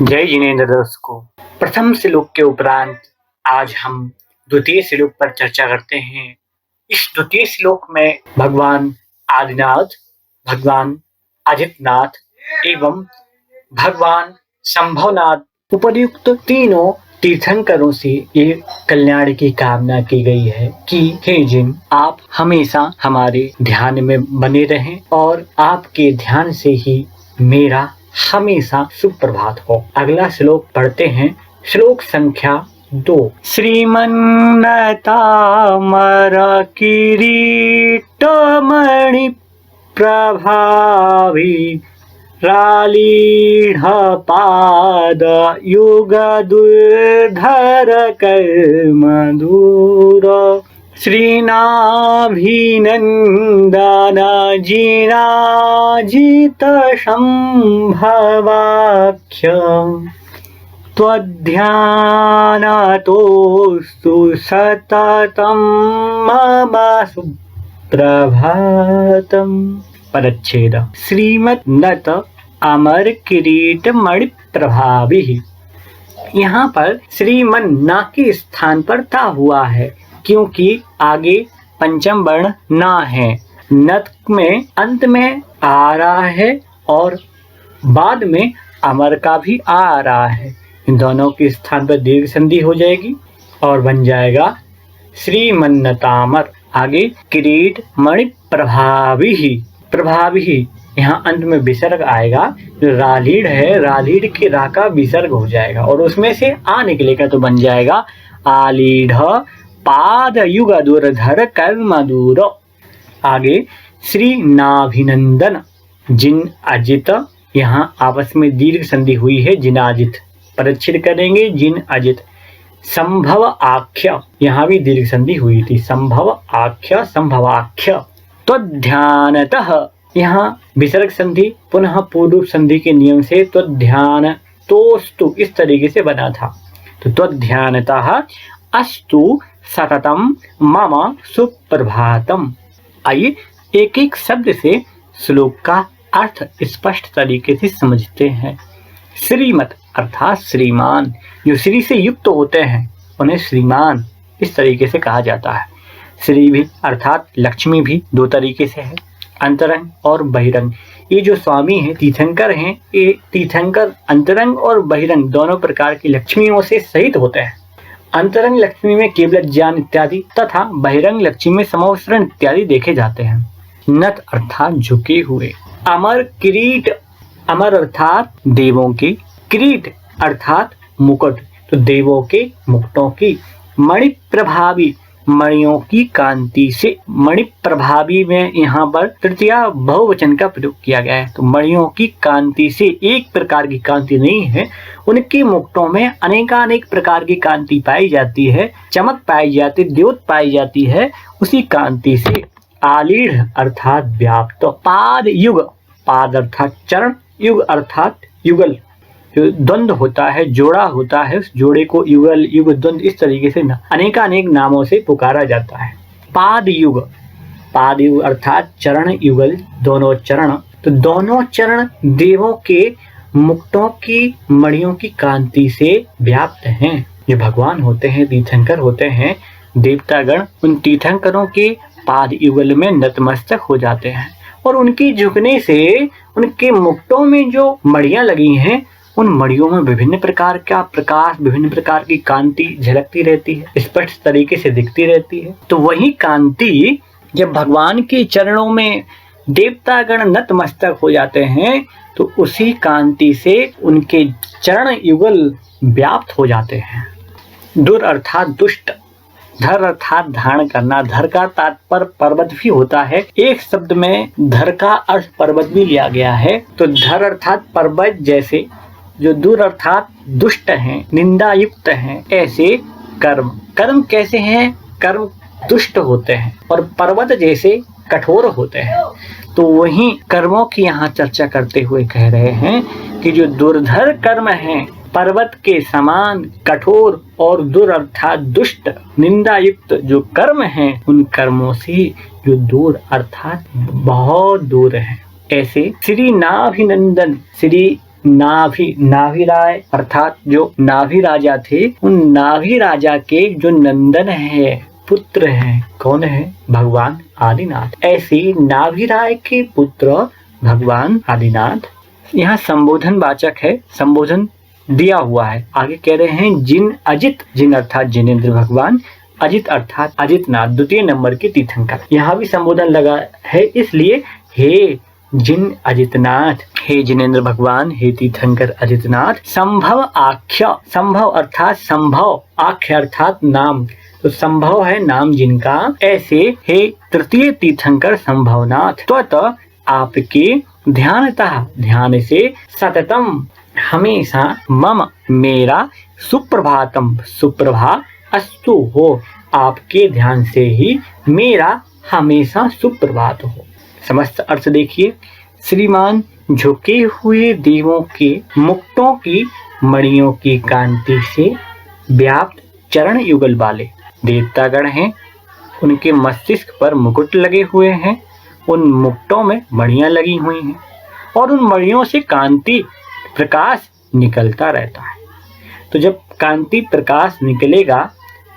जय जिनेन्द्र दर्शकों। प्रथम श्लोक के उपरांत आज हम द्वितीय श्लोक पर चर्चा करते हैं। इस द्वितीय श्लोक में भगवान आदिनाथ, भगवान अजितनाथ एवं भगवान संभवनाथ उपर्युक्त तीनों तीर्थंकरों से ये कल्याण की कामना की गई है कि हे जिन, आप हमेशा हमारे ध्यान में बने रहें और आपके ध्यान से ही मेरा हमेशा सुप्रभात हो। अगला श्लोक पढ़ते हैं। श्लोक संख्या 2। श्रीमन्नतामर किरीटमणि प्रभावी रालीढ़ पाद युग दुर्धर कर्मधूर श्रीनाभिनन्दन जिनाजित संभवाख्य त्वध्यानतोऽस्तु सततं मम सुप्रभातम्। परच्छेद। श्रीमन्नत अमर किरीट मणि प्रभावी। यहाँ पर श्रीमन ना के स्थान पर ता हुआ है क्योंकि आगे पंचम वर्ण ना है। नत में अंत में आ रहा है और बाद में अमर का भी आ रहा है। इन दोनों के स्थान पर दीर्घ संधि हो जाएगी और बन जाएगा श्रीमन्नतामर। आगे किरीट मणि प्रभावी ही। प्रभावी यहाँ अंत में विसर्ग आएगा। जो रालीढ़ है, रालीढ़ के रा का विसर्ग हो जाएगा और उसमें से आ निकलेगा तो बन जाएगा आलीढ़ पाद युग दुर्धर कर्म दूर। आगे श्री नाभिनंदन जिन अजित, यहाँ आपस में दीर्घ संधि हुई है। जिनाजित परिच्छेद करेंगे। जिन अजित। संभव आख्य, यहाँ भी दीर्घ संधि हुई थी। संभव आख्य, संभवाख्य। तो ध्यानतः, यहाँ विसर्ग संधि पुनः पूर्व संधि के नियम से तो ध्यान तोस्तु इस तरीके से बना था। तो ध्यानतः अस्तु सततम मम सुप्रभातम। आइए एक एक शब्द से श्लोक का अर्थ स्पष्ट तरीके से समझते हैं। श्रीमत अर्थात श्रीमान, जो श्री से युक्त होते हैं उन्हें श्रीमान इस तरीके से कहा जाता है। श्री भी अर्थात लक्ष्मी भी दो तरीके से है, अंतरंग और बहिरंग। ये जो स्वामी हैं, तीर्थंकर हैं, ये तीर्थंकर अंतरंग और बहिरंग दोनों प्रकार की लक्ष्मियों से सहित होते हैं। अंतरंग लक्ष्मी में केवल ज्ञान इत्यादि तथा बहिरंग लक्ष्मी में समवस्त्रण इत्यादि देखे जाते हैं। नत अर्थात झुके हुए। अमर किरीट, अमर अर्थात देवों के, किरीट अर्थात मुकुट, तो देवों के मुकुटों की। मणि प्रभावी, मणियों की कांति से। मणि प्रभावी में यहाँ पर तृतीया बहुवचन का प्रयोग किया गया है। तो मणियों की कांति से, एक प्रकार की कांति नहीं है, उनके मुकुटों में अनेकानेक प्रकार की कांति पाई जाती है, चमक पाई जाती, द्योत पाई जाती है। उसी कांति से आलीढ़ अर्थात व्याप्त। पाद युग, पाद अर्थात चरण, युग अर्थात युगल, जो द्वंद्व होता है, जोड़ा होता है, उस जोड़े को युगल, युग, द्वंद्व इस तरीके से अनेकानेक नामों से पुकारा जाता है। पाद युग, पाद युग अर्थात चरण युगल, दोनों चरण। तो दोनों चरण देवों के मुकुटों की मणियों की कांति से व्याप्त हैं। जो भगवान होते हैं, तीर्थंकर होते हैं, देवतागण उन तीर्थंकरों के पाद युगल में नतमस्तक हो जाते हैं और उनके झुकने से उनके मुकुटों में जो मणियां लगी हैं, उन मणियों में विभिन्न प्रकार का प्रकाश, विभिन्न प्रकार की कांति झलकती रहती है, स्पष्ट तरीके से दिखती रहती है। तो वही कांति जब भगवान के चरणों में देवतागण नतमस्तक हो जाते हैं तो उसी कांति से उनके चरण युगल व्याप्त हो जाते हैं। दुर अर्थात दुष्ट। धर अर्थात धारण करना। धर का तात्पर्य पर्वत भी होता है। एक शब्द में धर का अर्थ पर्वत भी लिया गया है। तो धर अर्थात पर्वत जैसे, जो दूर अर्थात दुष्ट हैं, निंदा युक्त हैं, ऐसे कर्म। कर्म कैसे हैं? कर्म दुष्ट होते हैं और पर्वत जैसे कठोर होते हैं। तो वही कर्मों की यहाँ चर्चा करते हुए कह रहे हैं कि जो दुर्धर कर्म हैं, पर्वत के समान कठोर और दुर अर्थात दुष्ट निंदा युक्त जो कर्म हैं, उन कर्मों से जो दूर अर्थात बहुत दूर है। ऐसे श्री नाभिनंदन, श्री नाभि राय अर्थात जो नाभि राजा थे, उन नाभि राजा के जो नंदन है, पुत्र हैं, कौन है? भगवान आदिनाथ। ऐसे नाभि राय के पुत्र भगवान आदिनाथ। यहाँ संबोधन वाचक है, संबोधन दिया हुआ है। आगे कह रहे हैं जिन अजित, जिन अर्थात जिनेंद्र भगवान, अजित अर्थात अजितनाथ, द्वितीय नंबर के तीर्थंकर। यहाँ भी संबोधन लगा है, इसलिए हे जिन अजितनाथ, हे जिनेंद्र भगवान, हे तीर्थंकर अजितनाथ। संभव आख्य, संभव अर्थात संभव, आख्य अर्थात नाम, तो संभव है नाम जिनका। ऐसे हे तृतीय तीर्थंकर संभवनाथ, तो आपके ध्यानतः, ध्यान से, सततम हमेशा, मम मेरा, सुप्रभातम सुप्रभात, अस्तु हो, आपके ध्यान से ही मेरा हमेशा सुप्रभात हो। समस्त अर्थ देखिए। श्रीमान झुके हुए देवों के मुक्तों की मणियों की कांति से व्याप्त चरण युगल वाले देवतागण हैं। उनके मस्तिष्क पर मुकुट लगे हुए हैं, उन मुकुटों में मणियां लगी हुई हैं और उन मणियों से कांति प्रकाश निकलता रहता है। तो जब कांति प्रकाश निकलेगा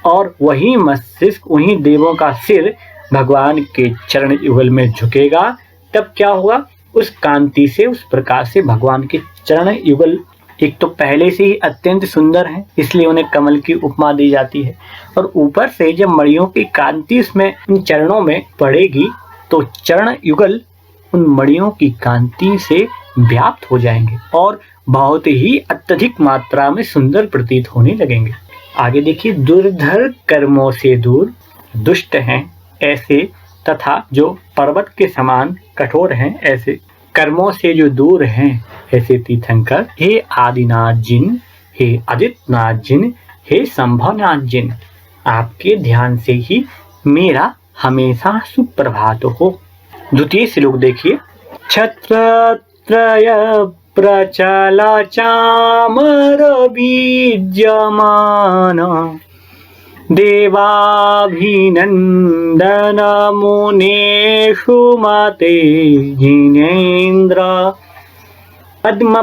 और वही मस्तिष्क, वही देवों का सिर भगवान के चरण युगल में झुकेगा, तब क्या होगा? उस कांति से, उस प्रकाश से भगवान के चरण युगल एक तो पहले से ही अत्यंत सुंदर है, इसलिए उन्हें कमल की उपमा दी जाती है, और ऊपर से जब मणियों की कांति उसमें उन चरणों में पड़ेगी तो चरण युगल उन मणियों की कांति से व्याप्त हो जाएंगे और बहुत ही अत्यधिक मात्रा में सुंदर प्रतीत होने लगेंगे। आगे देखिए, दुर्धर कर्मों से दूर, दुष्ट हैं ऐसे, तथा जो पर्वत के समान कठोर हैं ऐसे, कर्मों से जो दूर हैं ऐसे तीर्थंकर, हे आदिनाथ जिन, हे आदित्यनाथ जिन, हे संभवनाथ जिन, आपके ध्यान से ही मेरा हमेशा सुप्रभात हो। द्वितीय श्लोक देखिए। छत्रत्रय प्रचल चामर बीजमान देवाभिनंदन मुनेषु मते जिनेन्द्र पद्म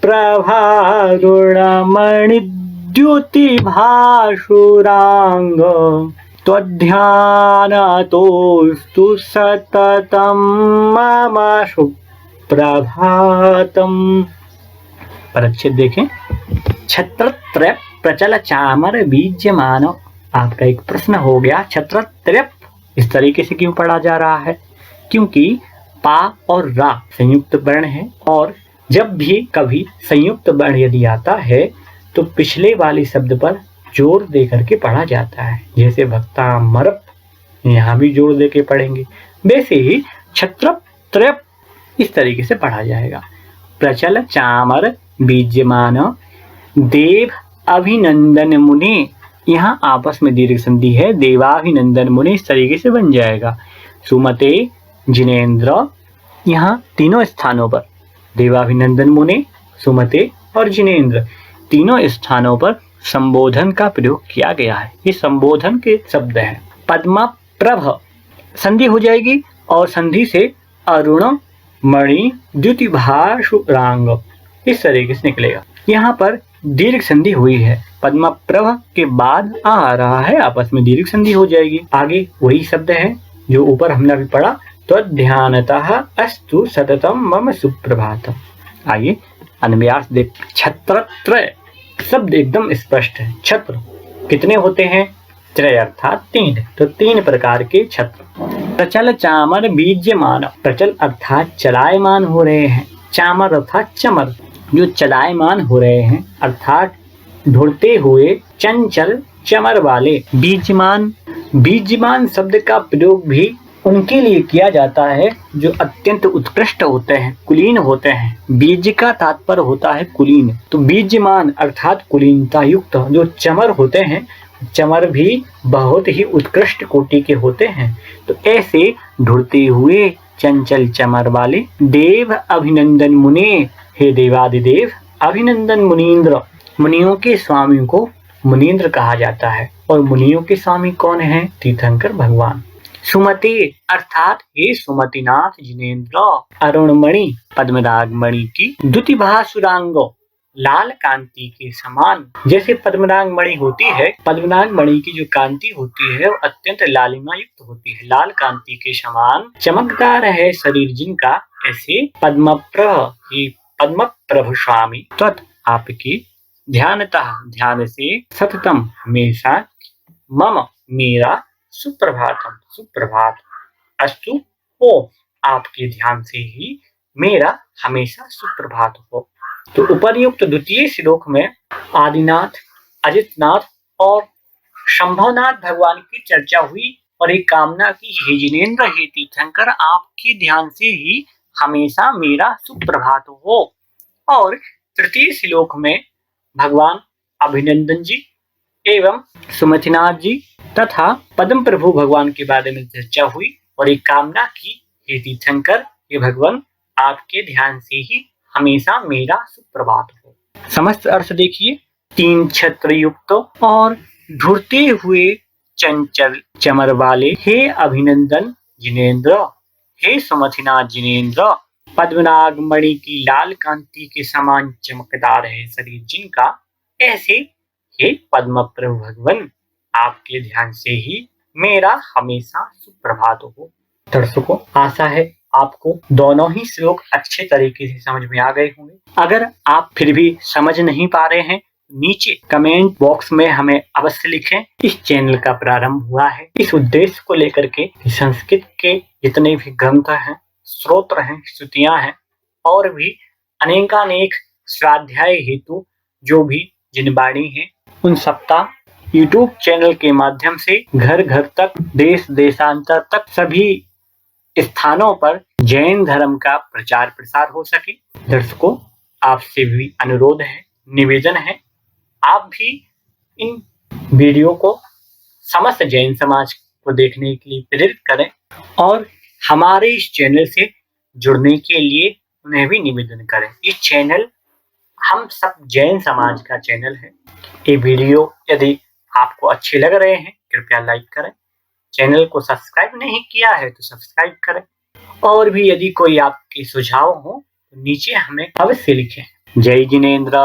प्रभारुणमणिद्युतिभासुरांग त्वध्यानतोस्तु सततं मम सुप्रभातम्। परिच्छेद देखें। छत्रत्रय प्रचल चामर बीजमान, आपका एक प्रश्न हो गया, छत्रत्रय इस तरीके से क्यों पढ़ा जा रहा है? क्योंकि पा और रा संयुक्त वर्ण है, और जब भी कभी संयुक्त वर्ण यदि आता है तो पिछले वाले शब्द पर जोर दे करके पढ़ा जाता है। जैसे भक्ता मरप, यहाँ भी जोर दे के पढ़ेंगे, वैसे ही छत्रत्रय इस तरीके से पढ़ा जाएगा। प्रचल चामर बीजमान देव अभिनंदन मुने, यहाँ आपस में दीर्घ संधि है, देवाभिनंदन मुने इस तरीके से बन जाएगा। सुमते जिनेन्द्र, यहाँ तीनों स्थानों पर देवाभिनंदन मुने, सुमते और जिनेन्द्र तीनों स्थानों पर संबोधन का प्रयोग किया गया है। ये संबोधन के शब्द हैं। पद्मा प्रभ संधि हो जाएगी और संधि से अरुण मणि द्युतिभासुरांग इस तरीके से निकलेगा। यहाँ पर दीर्घ संधि हुई है, पद्मा प्रभ के बाद आ रहा है, आपस में दीर्घ संधि हो जाएगी। आगे वही शब्द है जो ऊपर हमने अभी पढ़ा, तो ध्यानतः अस्तु सततम मम सुप्रभातम। आइए अन्वयार्थ देख। छत्रत्रय शब्द एकदम स्पष्ट है। छत्र कितने होते हैं? त्रय अर्थात तीन, तो तीन प्रकार के छत्र। प्रचल चामर बीजमान, प्रचल अर्थात चलायमान हो रहे हैं, चामर अर्थात चमर जो चलायमान हो रहे हैं अर्थात ढुलते हुए चंचल चमर वाले। बीजमान, बीजमान शब्द का प्रयोग भी उनके लिए किया जाता है जो अत्यंत उत्कृष्ट होते हैं, कुलीन होते हैं। बीज का तात्पर्य होता है कुलीन, तो बीजमान अर्थात कुलीनता युक्त जो चमर होते हैं, चमर भी बहुत ही उत्कृष्ट कोटि के होते हैं। तो ऐसे ढुलते हुए चंचल चमर वाले देव अभिनंदन मुने, हे देवादिदेव, अभिनंदन मुनीन्द्र, मुनियों के स्वामी को मुनीन्द्र कहा जाता है। और मुनियों के स्वामी कौन है? तीर्थंकर भगवान। सुमते अर्थात हे सुमतिनाथ जिनेन्द्र, अरुणमणि पद्मरागमणि की द्युतिभासुरांगो लाल कांति के समान। जैसे पद्मराग मणि होती है, पद्मराग मणि की जो कांति होती है वो अत्यंत लालिमा युक्त होती है, लाल कांति के समान चमकदार है शरीर जिनका, ऐसे पद्म प्रभु स्वामी तत् आपकी ध्यानतः ध्यान से सततम हमेशा मम मेरा सुप्रभातम सुप्रभात अस्तु हो, आपके ध्यान से ही मेरा हमेशा सुप्रभात हो। तो उपर्युक्त द्वितीय श्लोक में आदिनाथ, अजितनाथ और शंभवनाथ भगवान की चर्चा हुई और एक कामना की, हे जिनेन्द्र हे तीर्थंकर, आपके ध्यान से ही हमेशा मेरा सुप्रभात हो। और तृतीय श्लोक में भगवान अभिनंदन जी एवं सुमतिनाथ जी तथा पद्म प्रभु भगवान के बारे में चर्चा हुई और एक कामना की, हे तीर्थंकर हे भगवान, आपके ध्यान से ही हमेशा मेरा सुप्रभात हो। समस्त अर्थ देखिए, तीन छत्र युक्त और ढुरते हुए चंचल चमर वाले हे अभिनंदन जिनेन्द्र, हे सुमतिनाथ जिनेन्द्र, पद्मनाग मणि की लाल कांति के समान चमकदार है शरीर जिनका, ऐसे हे पद्म प्रभु भगवान, आपके ध्यान से ही मेरा हमेशा सुप्रभात हो। दर्शकों, आशा है आपको दोनों ही श्लोक अच्छे तरीके से समझ में आ गए होंगे। अगर आप फिर भी समझ नहीं पा रहे हैं, नीचे कमेंट बॉक्स में हमें अवश्य लिखें। इस चैनल का प्रारंभ हुआ है इस उद्देश्य को लेकर के, संस्कृत के जितने भी ग्रंथ हैं, स्तोत्र हैं, स्तुतियां हैं और भी अनेकानेक स्वाध्याय हेतु जो भी जिनवाणी है, उन सबका यूट्यूब चैनल के माध्यम से घर घर तक, देश देशांतर तक सभी स्थानों पर जैन धर्म का प्रचार प्रसार हो सके। दर्शकों, आपसे भी अनुरोध है, निवेदन है, आप भी इन वीडियो को समस्त जैन समाज को देखने के लिए प्रेरित करें और हमारे इस चैनल से जुड़ने के लिए उन्हें भी निवेदन करें। इस चैनल हम सब जैन समाज का चैनल है। ये वीडियो यदि आपको अच्छे लग रहे हैं, कृपया लाइक करें। चैनल को सब्सक्राइब नहीं किया है तो सब्सक्राइब करें और भी यदि कोई आपके सुझाव हो तो नीचे हमें अवश्य लिखें। जय जिनेन्द्र।